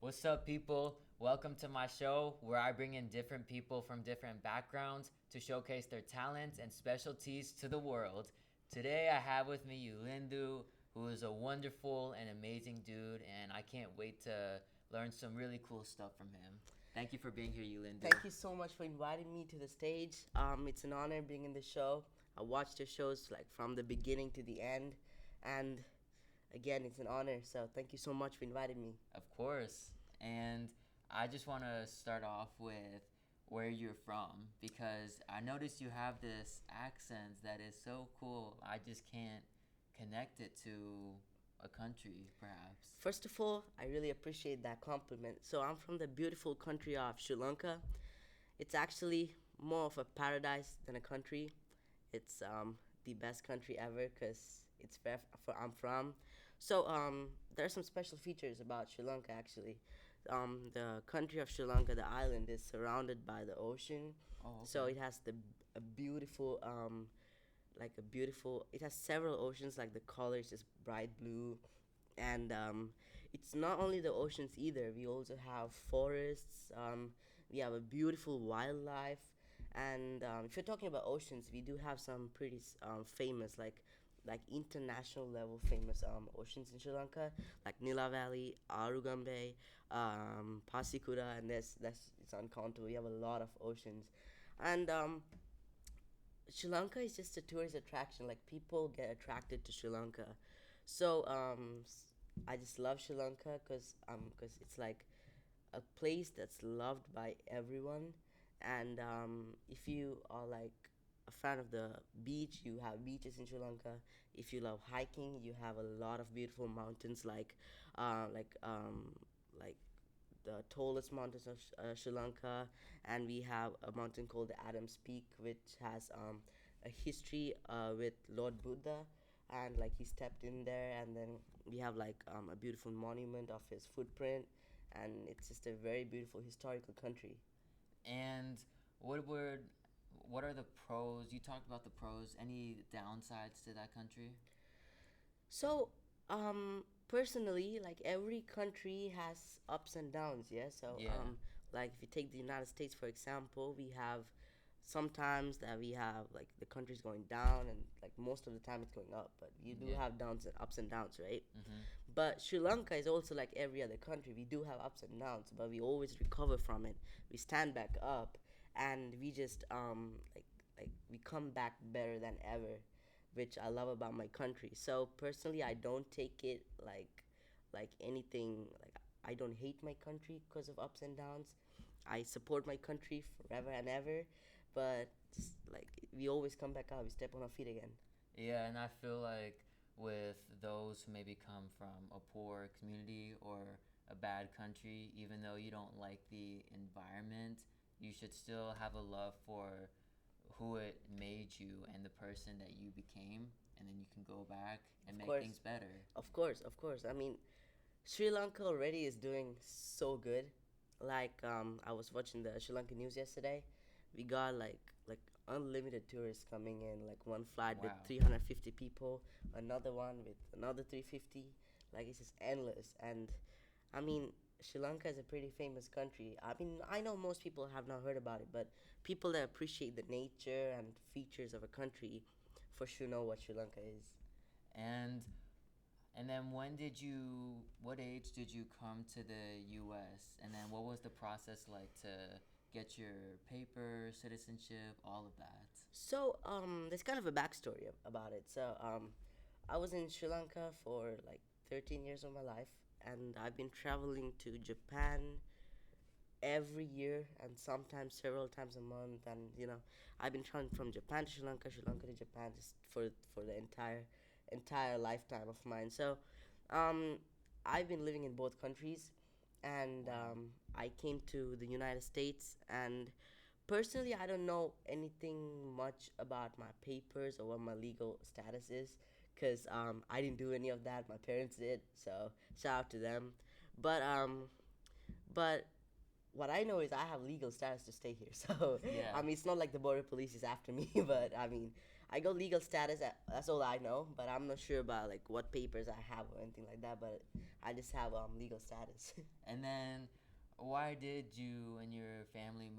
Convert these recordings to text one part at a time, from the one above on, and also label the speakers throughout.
Speaker 1: What's up, people? Welcome to my show where I bring in different people from different backgrounds to showcase their talents and specialties to the world. Today, I have with me Ulindu, who is a wonderful and amazing dude, and I can't wait to learn some really cool stuff from him. Thank you for being here, Ulindu.
Speaker 2: Thank you so much for inviting me to the stage. It's an honor being in the show. I watched your shows like from the beginning to the end, and again, it's an honor. So thank you so much for inviting me.
Speaker 1: Of course. And I just want to start off with where you're from because I noticed you have this accent that is so cool. I just can't connect it to a country, perhaps.
Speaker 2: First of all, I really appreciate that compliment. So I'm from the beautiful country of Sri Lanka. It's actually more of a paradise than a country. It's the best country ever because it's where I'm from. So there are some special features about Sri Lanka actually. The country of Sri Lanka, the island, is surrounded by the ocean.
Speaker 1: Oh,
Speaker 2: So
Speaker 1: okay.
Speaker 2: it has a beautiful it has several oceans, like the color is just bright blue. And it's not only the oceans either. We also have forests. We have a beautiful wildlife. And if you're talking about oceans, we do have some pretty famous, like international level famous oceans in Sri Lanka, like Nila Valley, Arugambe, Pasikuda, and that's it's uncountable. We have a lot of oceans, and Sri Lanka is just a tourist attraction. Like people get attracted to Sri Lanka, so I just love Sri Lanka because it's like a place that's loved by everyone. And if you are like a fan of the beach, you have beaches in Sri Lanka. If you love hiking, you have a lot of beautiful mountains uh, like um, like the tallest mountains of Sri Lanka, and we have a mountain called the Adams Peak, which has a history with Lord Buddha, and like he stepped in there, and then we have like a beautiful monument of his footprint, and it's just a very beautiful historical country.
Speaker 1: And what would what are the pros? You talked about the pros. Any downsides to that country?
Speaker 2: So, personally, like every country has ups and downs, yeah. So,
Speaker 1: Yeah.
Speaker 2: like if you take the United States for example, we have sometimes that we have like the country's going down, and like most of the time it's going up. But you do
Speaker 1: Yeah.
Speaker 2: have downs and ups and downs, right?
Speaker 1: Mhm.
Speaker 2: But Sri Lanka is also like every other country. We do have ups and downs, but we always recover from it. We stand back up, and we just like we come back better than ever, which I love about my country. So personally, I don't take it like anything. Like I don't hate my country because of ups and downs. I support my country forever and ever, but just like we always come back up. We step on our feet again.
Speaker 1: Yeah, and I feel like with those who maybe come from a poor community or a bad country, even though you don't like the environment, you should still have a love for who it made you and the person that you became, and then you can go back and
Speaker 2: Of
Speaker 1: make things
Speaker 2: course,
Speaker 1: better.
Speaker 2: of course. I mean, Sri Lanka already is doing so good. Like I was watching the Sri Lankan news yesterday. We got like unlimited tourists coming in. Like one flight with
Speaker 1: Wow.
Speaker 2: 350 people, another one with another 350. Like it's just endless. And I mean, Sri Lanka is a pretty famous country. I mean, I know most people have not heard about it, but people that appreciate the nature and features of a country for sure know what Sri Lanka is.
Speaker 1: And and then what age did you come to the US? And then what was the process like to get your paper, citizenship, all of that?
Speaker 2: So, there's kind of a backstory about it. So, I was in Sri Lanka for like 13 years of my life, and I've been traveling to Japan every year and sometimes several times a month. And I've been traveling from Japan to Sri Lanka, Sri Lanka to Japan, just for the entire lifetime of mine. So, um, I've been living in both countries, and
Speaker 1: Wow.
Speaker 2: I came to the United States. And personally, I don't know anything much about my papers or what my legal status is, because I didn't do any of that. My parents did, so shout out to them. But but what I know is I have legal status to stay here. So I
Speaker 1: Yeah.
Speaker 2: mean, it's not like the border police is after me, but I mean, I got legal status. That's all I know, but I'm not sure about like what papers I have or anything like that. But I just have legal status.
Speaker 1: And then, why did you and your family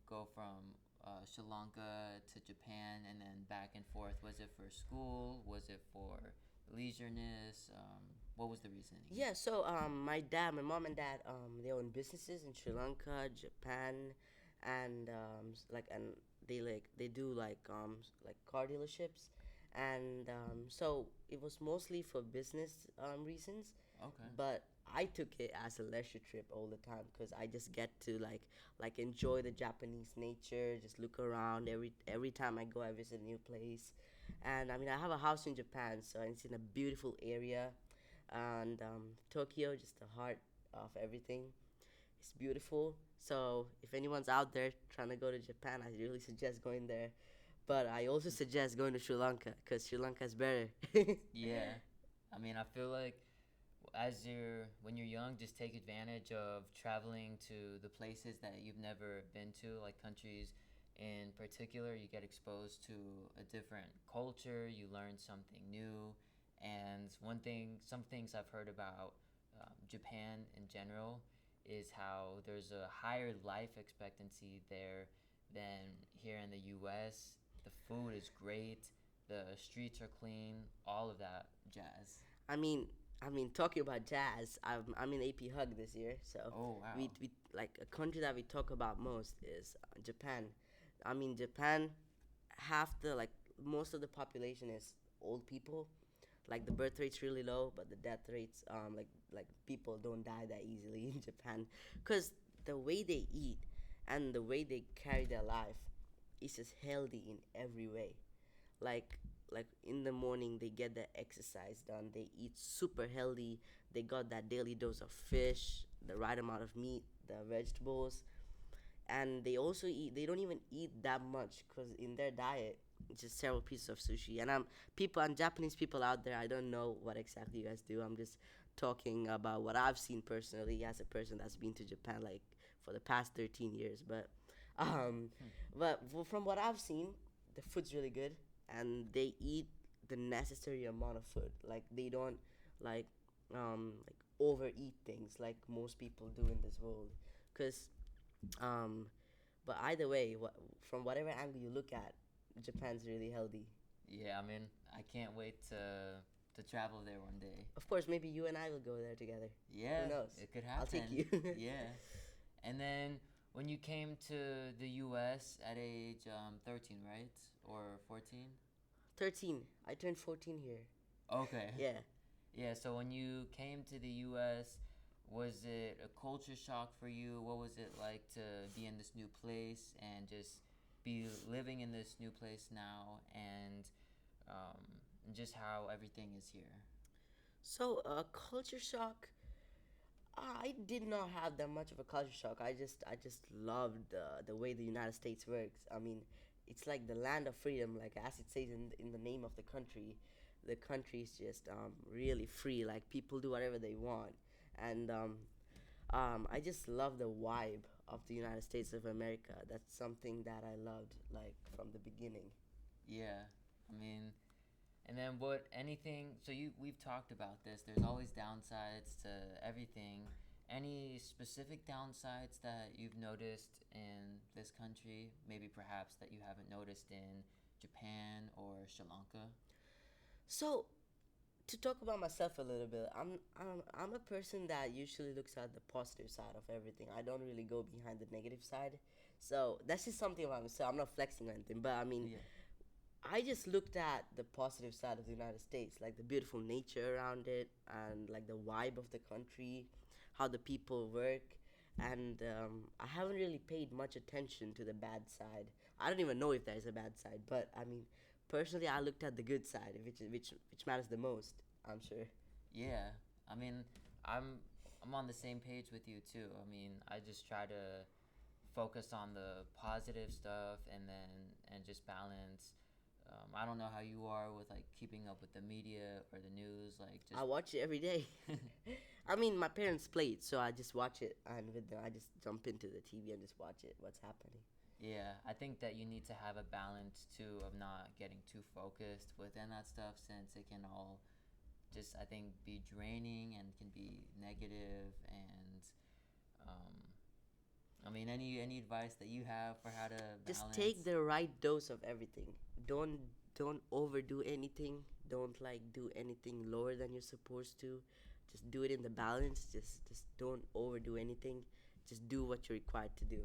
Speaker 1: go from Sri Lanka to Japan and then back and forth? Was it for school? Was it for leisureness? What was the reasoning?
Speaker 2: Yeah, so my mom and dad, they own businesses in Sri Lanka, Japan, and and they do like car dealerships, and so it was mostly for business reasons.
Speaker 1: Okay.
Speaker 2: But I took it as a leisure trip all the time because I just get to like enjoy the Japanese nature, just look around every time I go, I visit a new place, and I mean I have a house in Japan, so it's in a beautiful area, and Tokyo, just the heart of everything. It's beautiful. So if anyone's out there trying to go to Japan, I really suggest going there. But I also suggest going to Sri Lanka because Sri Lanka is better.
Speaker 1: Yeah. I mean, I feel like when you're young, just take advantage of traveling to the places that you've never been to, like countries in particular. You get exposed to a different culture, you learn something new. And some things I've heard about Japan in general is how there's a higher life expectancy there than here in the US. The food is great, the streets are clean, all of that jazz.
Speaker 2: I mean, talking about jazz, I'm in AP Hug this year, so
Speaker 1: Oh, wow.
Speaker 2: we like a country that we talk about most is Japan. I mean, Japan, half the like most of the population is old people. Like the birth rate's really low, but the death rates, like people don't die that easily in Japan, cause the way they eat and the way they carry their life is just healthy in every way. like like in the morning they get their exercise done, they eat super healthy, they got that daily dose of fish, the right amount of meat, the vegetables, and they also eat, they don't even eat that much because in their diet it's just several pieces of sushi. And I'm Japanese people out there, I don't know what exactly you guys do, I'm just talking about what I've seen personally as a person that's been to Japan like for the past 13 years. Um from what I've seen, the food's really good, and they eat the necessary amount of food. Like they don't like like overeat things like most people do in this world. Cause um, but either way, from whatever angle you look at, Japan's really healthy.
Speaker 1: Yeah, I mean, I can't wait to travel there one day.
Speaker 2: Of course, maybe you and I will go there together.
Speaker 1: Yeah,
Speaker 2: Who knows?
Speaker 1: it could
Speaker 2: I'll
Speaker 1: happen.
Speaker 2: take you.
Speaker 1: Yeah. And then when you came to the US at age 13, right? Or 14?
Speaker 2: 13. I turned 14 here.
Speaker 1: Okay.
Speaker 2: Yeah.
Speaker 1: Yeah, so when you came to the US, was it a culture shock for you? What was it like to be in this new place and just be living in this new place now, and um, just how everything is here?
Speaker 2: So, culture shock. I did not have that much of a culture shock. I just loved the way the United States works. I mean, it's like the land of freedom, like as it says in the name of the country. The country is just really free. Like people do whatever they want, and I just love the vibe of the United States of America. That's something that I loved like from the beginning.
Speaker 1: Yeah, I mean, and then we've talked about this. There's always downsides to everything. Any specific downsides that you've noticed in this country, maybe perhaps that you haven't noticed in Japan or Sri Lanka?
Speaker 2: So, to talk about myself a little bit, I'm a person that usually looks at the positive side of everything. I don't really go behind the negative side. So that's just something about myself. I'm not flexing or anything, but I mean,
Speaker 1: Yeah.
Speaker 2: I just looked at the positive side of the United States, like the beautiful nature around it, and like the vibe of the country, how the people work, and I haven't really paid much attention to the bad side. I don't even know if there's a bad side, but I mean, personally, I looked at the good side, which matters the most. I'm sure.
Speaker 1: Yeah, I mean, I'm I'm on the same page with you too. I mean, I just try to focus on the positive stuff and just balance. I don't know how you are with like keeping up with the media or the news, like
Speaker 2: I
Speaker 1: just
Speaker 2: watch it every day. I mean, my parents play it, so I just watch it, and with them, I just jump into the TV and just watch it. What's happening?
Speaker 1: Yeah, I think that you need to have a balance too of not getting too focused within that stuff since it can all just I think be draining and can be negative and um, I mean any advice that you have for how to
Speaker 2: Just
Speaker 1: balance?
Speaker 2: take the right dose of everything. Don't don't overdo anything. Don't like do anything lower than you're supposed to. Just do it in the balance. Just don't overdo anything. Just do what you're required to do.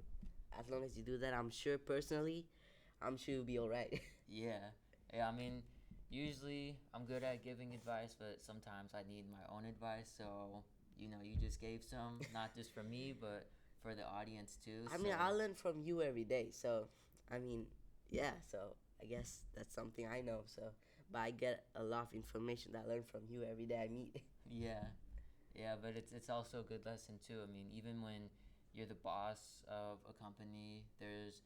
Speaker 2: As long as you do that, I'm sure personally, I'm sure you'll be all right.
Speaker 1: Yeah. Yeah, I mean, usually I'm good at giving advice, but sometimes I need my own advice. So, you just gave some, not just for me, but for the audience too.
Speaker 2: I
Speaker 1: So,
Speaker 2: mean, I learn from you every day. So, I mean, yeah. So I guess that's something I know. So, but I get a lot of information that I learn from you every day I meet.
Speaker 1: yeah. Yeah, but it's also a good lesson too. I mean, even when you're the boss of a company, there's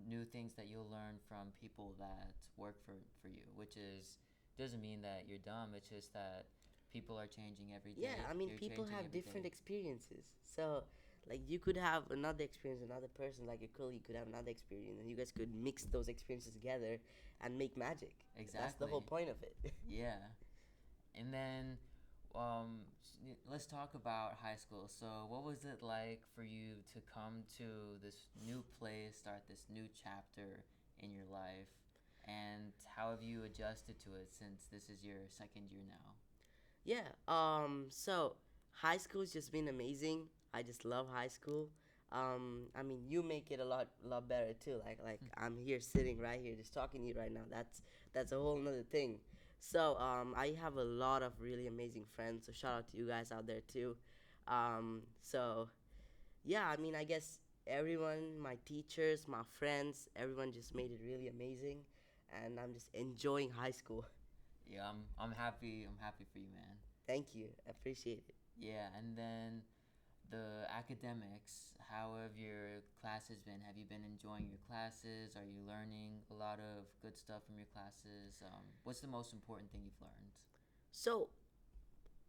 Speaker 1: new things that you'll learn from people that work for you, which is doesn't mean that you're dumb. It's just that people are changing every
Speaker 2: Yeah,
Speaker 1: day.
Speaker 2: I mean,
Speaker 1: You're
Speaker 2: people
Speaker 1: changing
Speaker 2: have
Speaker 1: every
Speaker 2: different
Speaker 1: day.
Speaker 2: experiences. So, like, you could have another experience, another person, like your colleague could have another experience, and you guys could mix those experiences together and make magic. That's the whole
Speaker 1: Exactly.
Speaker 2: point of it.
Speaker 1: Yeah. And then let's talk about high school. So, what was it like for you to come to this new place, start this new chapter in your life? And how have you adjusted to it since this is your second year now?
Speaker 2: Yeah. So high school's just been amazing. I just love high school. I mean, you make it a lot better too. Like I'm here sitting right here, just talking to you right now. That's a whole nother thing. So I have a lot of really amazing friends. So shout out to you guys out there too. So yeah, I mean, I guess everyone, my teachers, my friends, everyone just made it really amazing, and I'm just enjoying high school.
Speaker 1: Yeah, I'm happy. I'm happy for you, man.
Speaker 2: Thank you. I appreciate it.
Speaker 1: Yeah, and then the academics. How have your classes been? Have you been enjoying your classes? Are you learning a lot of good stuff from your classes? What's the most important thing you've learned?
Speaker 2: So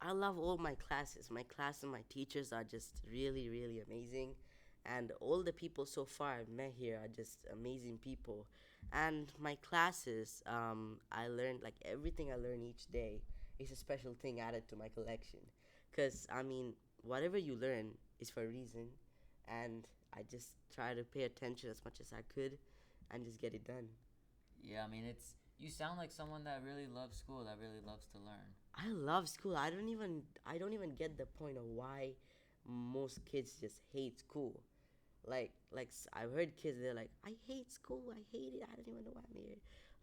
Speaker 2: I love all my classes. My class and my teachers are just really, really amazing. And all the people so far I've met here are just amazing people. And my classes, I learned like everything I learn each day is a special thing added to my collection. Because, I mean, whatever you learn is for a reason. And I just try to pay attention as much as I could and just get it done.
Speaker 1: Yeah, I mean it's you sound like someone that really loves school, that really loves to learn.
Speaker 2: I love school. I don't even get the point of why most kids just hate school. I've heard kids, they're like, I hate school, I hate it, I don't even know why I'm here.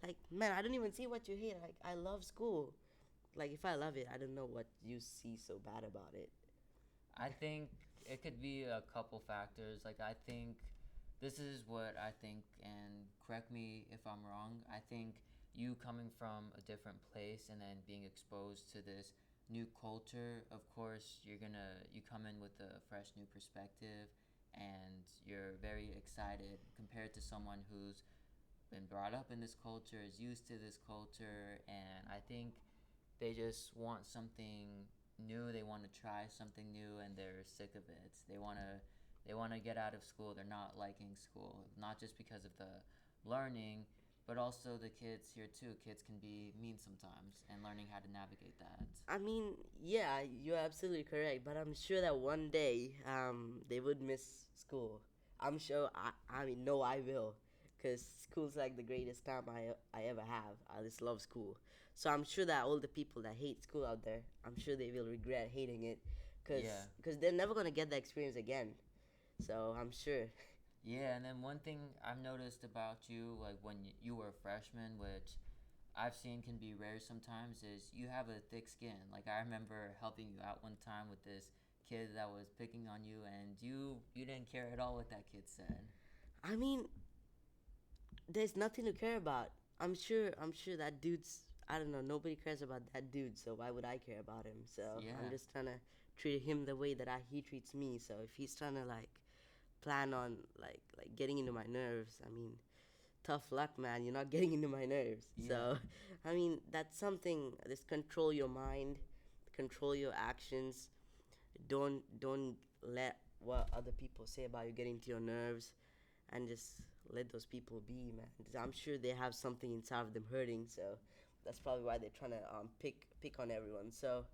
Speaker 2: Like, man, I don't even see what you hate. Like, I love school. Like, if I love it, I don't know what you see so bad about it.
Speaker 1: I think it could be a couple factors. Like I think this is what I think, and correct me if I'm wrong. I think you coming from a different place and then being exposed to this new culture, of course, you come in with a fresh new perspective and you're very excited compared to someone who's been brought up in this culture, is used to this culture, and I think they just want something new. They want to try something new, and they're sick of it. They want to get out of school. They're not liking school, not just because of the learning, but also the kids here too. Kids can be mean sometimes, and learning how to navigate that.
Speaker 2: I mean, yeah, you're absolutely correct, but I'm sure that one day they would miss school. I'm sure, I mean, no, I will. Because school's like the greatest time I ever have. I just love school. So I'm sure that all the people that hate school out there, I'm sure they will regret hating it. Because
Speaker 1: Yeah.
Speaker 2: cause they're never going to get that experience again. So I'm sure.
Speaker 1: Yeah, and then one thing I've noticed about you, like when you were a freshman, which I've seen can be rare sometimes, is you have a thick skin. Like I remember helping you out one time with this kid that was picking on you, and you didn't care at all what that kid said.
Speaker 2: I mean, there's nothing to care about. I'm sure that dude's, I don't know, nobody cares about that dude, so why would I care about him? So I'm
Speaker 1: Yeah,
Speaker 2: just trying to treat him the way that he treats me. So if he's trying to like plan on like getting into my nerves, I mean, tough luck, man. You're not getting into my nerves.
Speaker 1: yeah,
Speaker 2: So I mean, that's something. Just control your mind, control your actions. Don't let what other people say about you get into your nerves, and just let those people be, man. I'm sure they have something inside of them hurting, so that's probably why they're trying to pick on everyone. So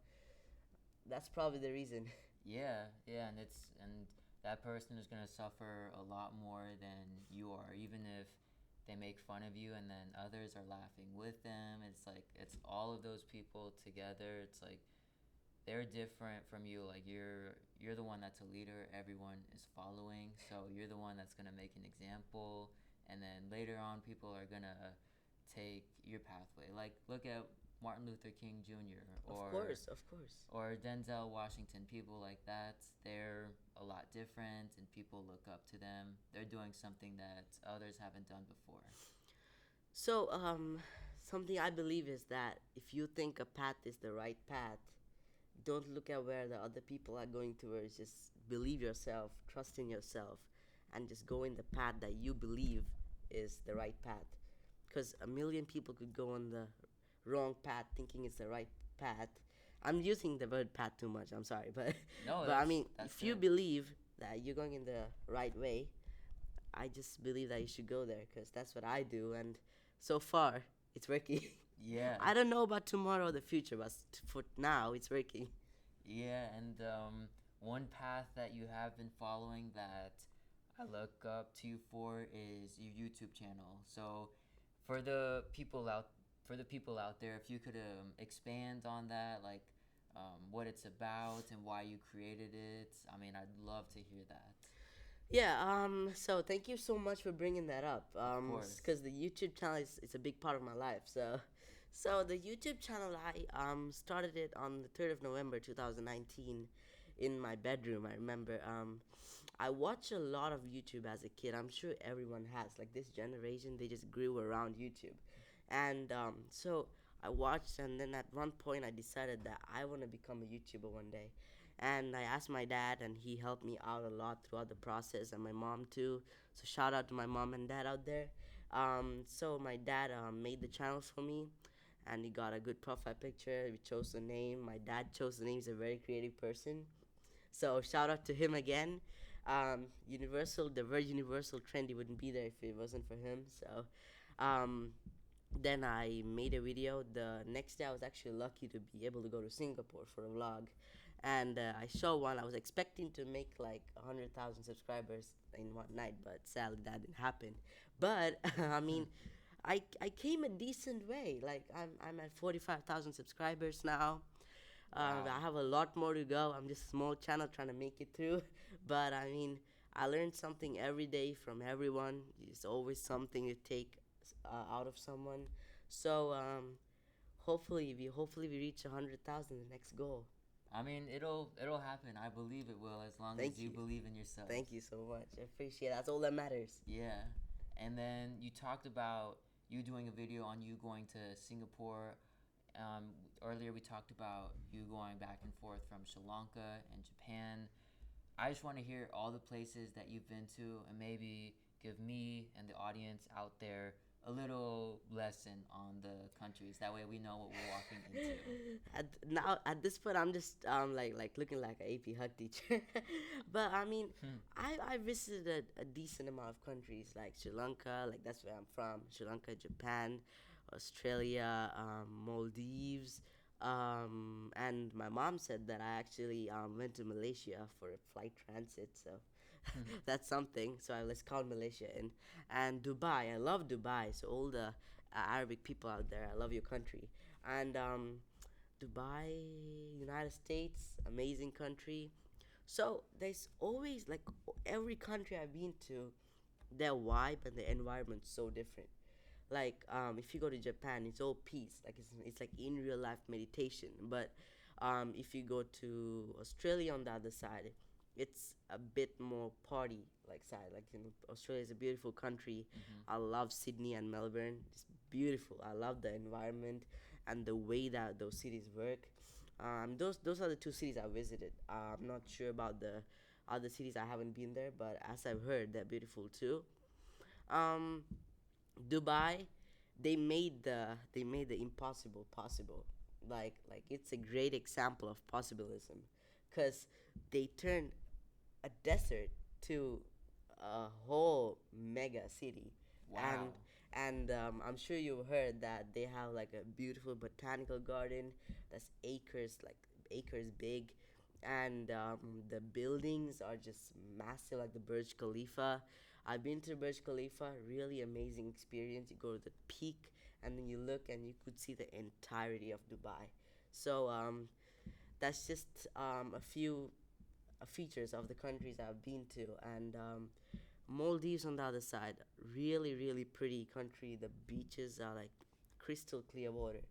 Speaker 2: that's probably the reason.
Speaker 1: Yeah, yeah, and that person is gonna suffer a lot more than you are, even if they make fun of you and then others are laughing with them. It's like it's all of those people together. It's like they're different from you. Like you're the one that's a leader. Everyone is following, so you're the one that's gonna make an example, and then later on, people are gonna take your pathway. Like look at Martin Luther King Jr.
Speaker 2: Of course, of course.
Speaker 1: or Denzel Washington. People like that, they're a lot different, and people look up to them. They're doing something that others haven't done before.
Speaker 2: So, something I believe is that if you think a path is the right path, don't look at where the other people are going towards. Just believe yourself, trust in yourself, and just go in the path that you believe is the right path. Because a million people could go on the wrong path thinking it's the right path. I'm using the word path too much. I'm sorry, but
Speaker 1: No,
Speaker 2: but I mean,
Speaker 1: that's
Speaker 2: if you
Speaker 1: good.
Speaker 2: believe that you're going in the right way, I just believe that you should go there because that's what I do, and so far it's working.
Speaker 1: Yeah,
Speaker 2: I don't know about tomorrow or the future, but for now it's working.
Speaker 1: yeah, and one path that you have been following that I look up to you for is your YouTube channel. So, for the people out for the people out there, if you could expand on that, like what it's about and why you created it. I mean, I'd love to hear that.
Speaker 2: Yeah, so thank you so much for bringing that up.
Speaker 1: Of course.
Speaker 2: Because the YouTube channel is a big part of my life. So the YouTube channel, I started it on the 3rd of November 2019 in my bedroom. I remember I watched a lot of YouTube as a kid. I'm sure everyone has. Like this generation, they just grew around YouTube. And so I watched, and then at one point, I decided that I want to become a YouTuber one day. And I asked my dad, and he helped me out a lot throughout the process, and my mom too. So shout out to my mom and dad out there. So my dad made the channel for me, and he got a good profile picture. We chose the name. My dad chose the name. He's a very creative person. So shout out to him again. The word universal trendy wouldn't be there if it wasn't for him. So um, then I made a video. The next day, I was actually lucky to be able to go to Singapore for a vlog, and I shot one. I was expecting to make like 100,000 subscribers in one night, but sadly that didn't happen. But I mean, I came a decent way. Like I'm at 45,000 subscribers now.
Speaker 1: Wow.
Speaker 2: I have a lot more to go. I'm just a small channel trying to make it through. But I mean, I learn something every day from everyone. There's always something to take out of someone. So hopefully we reach 100,000, the next goal.
Speaker 1: I mean, it'll happen. I believe it will as long
Speaker 2: Thank
Speaker 1: as you
Speaker 2: you.
Speaker 1: believe in yourself.
Speaker 2: Thank you so much. I appreciate it. That's all that matters.
Speaker 1: Yeah. And then you talked about you doing a video on you going to Singapore. Um, Earlier, we talked about you going back and forth from Sri Lanka and Japan. I just want to hear all the places that you've been to and maybe give me and the audience out there a little lesson on the countries. That way we know what we're walking into.
Speaker 2: At this point, I'm just like looking like an AP Hug teacher. But I mean, I visited a decent amount of countries like Sri Lanka, like that's where I'm from. Sri Lanka, Japan, Australia, Maldives. And my mom said that I actually went to Malaysia for a flight transit, so that's something. So let's count Malaysia in. And Dubai, I love Dubai. So all the Arabic people out there, I love your country. And Dubai, United States, amazing country. So there's always like every country I've been to, their vibe and the environment's so different. Like if you go to Japan, it's all peace. Like it's like in real life meditation. But if you go to Australia on the other side, it's a bit more party like side. Like Australia is a beautiful country. I love Sydney and Melbourne. It's beautiful. I love the environment and the way that those cities work. Those are the two cities I visited. I'm not sure about the other cities. I haven't been there, but as I've heard, they're beautiful too. Um, Dubai, they made the impossible possible. Like it's a great example of possibilism, cause they turned a desert to a whole mega city, and
Speaker 1: Wow.
Speaker 2: I'm sure you've heard that they have like a beautiful botanical garden that's acres big, and the buildings are just massive, like the Burj Khalifa. I've been to Burj Khalifa, really amazing experience. You go to the peak, and then you look, and you could see the entirety of Dubai. So that's just a few features of the countries I've been to, and Maldives on the other side, really really pretty country. The beaches are like crystal clear water.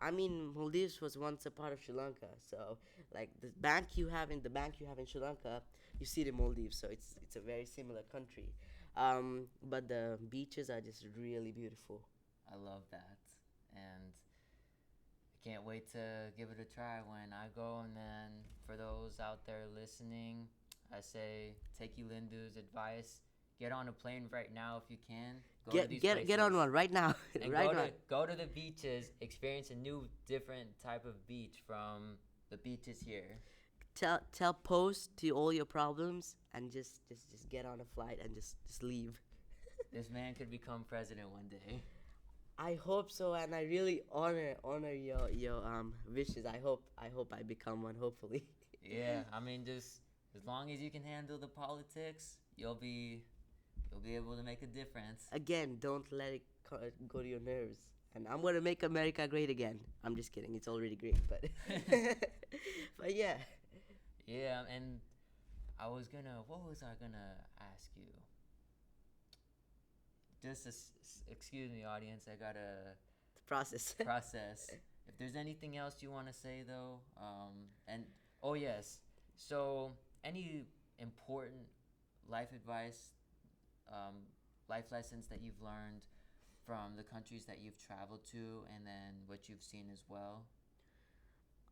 Speaker 2: I mean, Maldives was once a part of Sri Lanka, so like the bank you have in Sri Lanka, you see the Maldives, so it's a very similar country. But the beaches are just really beautiful.
Speaker 1: I love that. And I can't wait to give it a try when I go. And then for those out there listening, I say take Ulindu's advice. Get on a plane right now if you can. Go to these
Speaker 2: Get on
Speaker 1: places
Speaker 2: one right now,
Speaker 1: and
Speaker 2: right now.
Speaker 1: go to the beaches. Experience a new, different type of beach from the beaches here.
Speaker 2: Tell post to all your problems and just get on a flight and just leave.
Speaker 1: This man could become president one day.
Speaker 2: I hope so, and I really honor your wishes. I hope I become one. Hopefully.
Speaker 1: Yeah, I mean, just as long as you can handle the politics, you'll be able to make a difference.
Speaker 2: Again, don't let it go to your nerves. And I'm gonna make America great again. I'm just kidding. It's already great, but but yeah.
Speaker 1: Yeah, and what was I gonna ask you? Just excuse me, audience. I gotta
Speaker 2: Process.
Speaker 1: process. If there's anything else you want to say, though, and oh yes, so any important life advice, um, life lessons that you've learned from the countries that you've traveled to, and then what you've seen as well.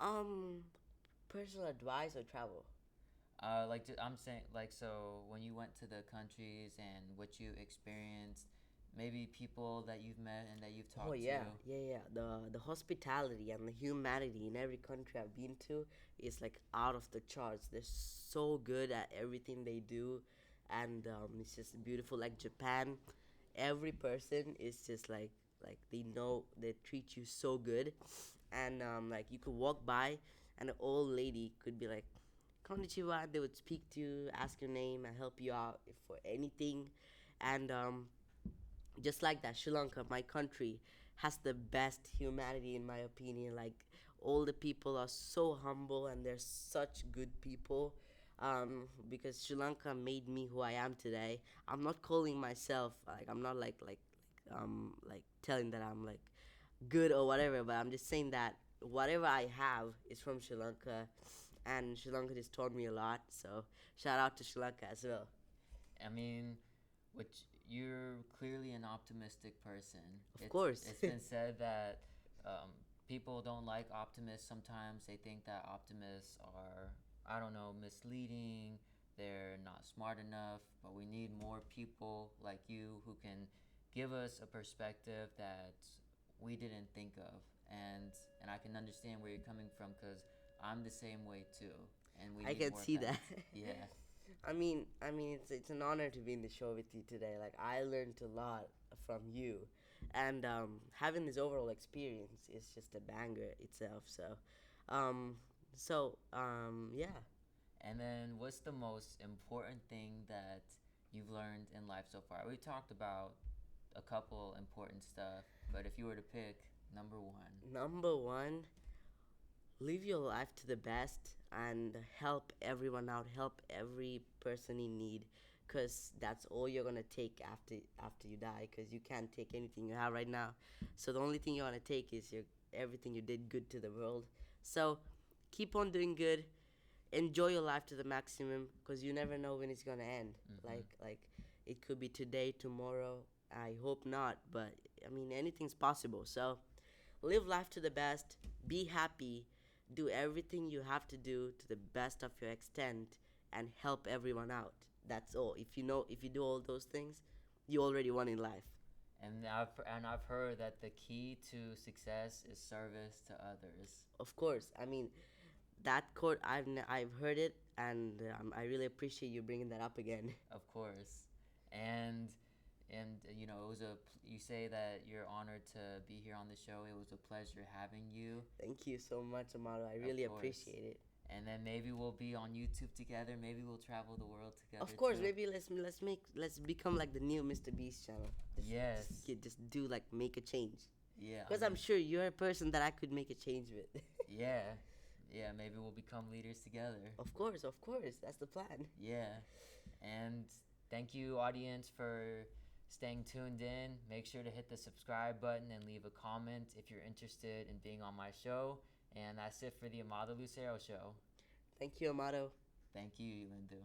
Speaker 2: um, Personal advice or travel?
Speaker 1: I'm saying, like, so when you went to the countries and what you experienced, maybe people that you've met and that you've
Speaker 2: Oh
Speaker 1: talked
Speaker 2: yeah,
Speaker 1: to.
Speaker 2: yeah. The hospitality and the humanity in every country I've been to is like out of the charts. They're so good at everything they do, and it's just beautiful. Like Japan, every person is just like they treat you so good, and like you could walk by, and an old lady could be like, "Konnichiwa." They would speak to you, ask your name, and help you out if for anything, and just like that, Sri Lanka, my country, has the best humanity in my opinion. Like all the people are so humble and they're such good people. Because Sri Lanka made me who I am today. I'm not calling myself like I'm not like telling that I'm like good or whatever, but I'm just saying that whatever I have is from Sri Lanka, and Sri Lanka just taught me a lot. So shout out to Sri Lanka as well.
Speaker 1: I mean, which you're clearly an optimistic person.
Speaker 2: Of course.
Speaker 1: It's been said that people don't like optimists. Sometimes they think that optimists are, I don't know, misleading. They're not smart enough. But we need more people like you who can give us a perspective that we didn't think of. And I can understand where you're coming from because I'm the same way too. And we
Speaker 2: I
Speaker 1: need
Speaker 2: can
Speaker 1: more of
Speaker 2: see
Speaker 1: that.
Speaker 2: that.
Speaker 1: Yeah.
Speaker 2: I mean, it's an honor to be in the show with you today. Like I learned a lot from you, and having this overall experience is just a banger itself. Um, yeah.
Speaker 1: And then, what's the most important thing that you've learned in life so far? We talked about a couple important stuff, but if you were to pick number one.
Speaker 2: Number one, live your life to the best and help everyone out. Help every person in need, cause that's all you're gonna take after you die. Cause you can't take anything you have right now. So the only thing you wanna take is your everything you did good to the world. So keep on doing good. Enjoy your life to the maximum, cause you never know when it's gonna end.
Speaker 1: Mm-hmm.
Speaker 2: Like it could be today, tomorrow. I hope not, but I mean anything's possible. So live life to the best. Be happy. Do everything you have to do to the best of your extent and help everyone out. That's all. If you do all those things, you already won in life.
Speaker 1: And I've heard that the key to success is service to others.
Speaker 2: Of course. I mean, that quote I've heard it, and I really appreciate you bringing that up again.
Speaker 1: Of course. And you know, it was you say that you're honored to be here on the show. It was a pleasure having you.
Speaker 2: Thank you so much, Amado. I really appreciate it.
Speaker 1: And then maybe we'll be on YouTube together. Maybe we'll travel the world together.
Speaker 2: Of course,
Speaker 1: too.
Speaker 2: maybe let's become like the new Mr. Beast channel.
Speaker 1: Yes.
Speaker 2: Just do like make a change.
Speaker 1: Yeah.
Speaker 2: Because I'm sure you're a person that I could make a change with.
Speaker 1: Yeah. Yeah, maybe we'll become leaders together.
Speaker 2: Of course. That's the plan.
Speaker 1: Yeah. And thank you, audience, for staying tuned in. Make sure to hit the subscribe button and leave a comment if you're interested in being on my show. And that's it for the Amado Lucero show.
Speaker 2: Thank you, Amado.
Speaker 1: Thank you, Ulindu.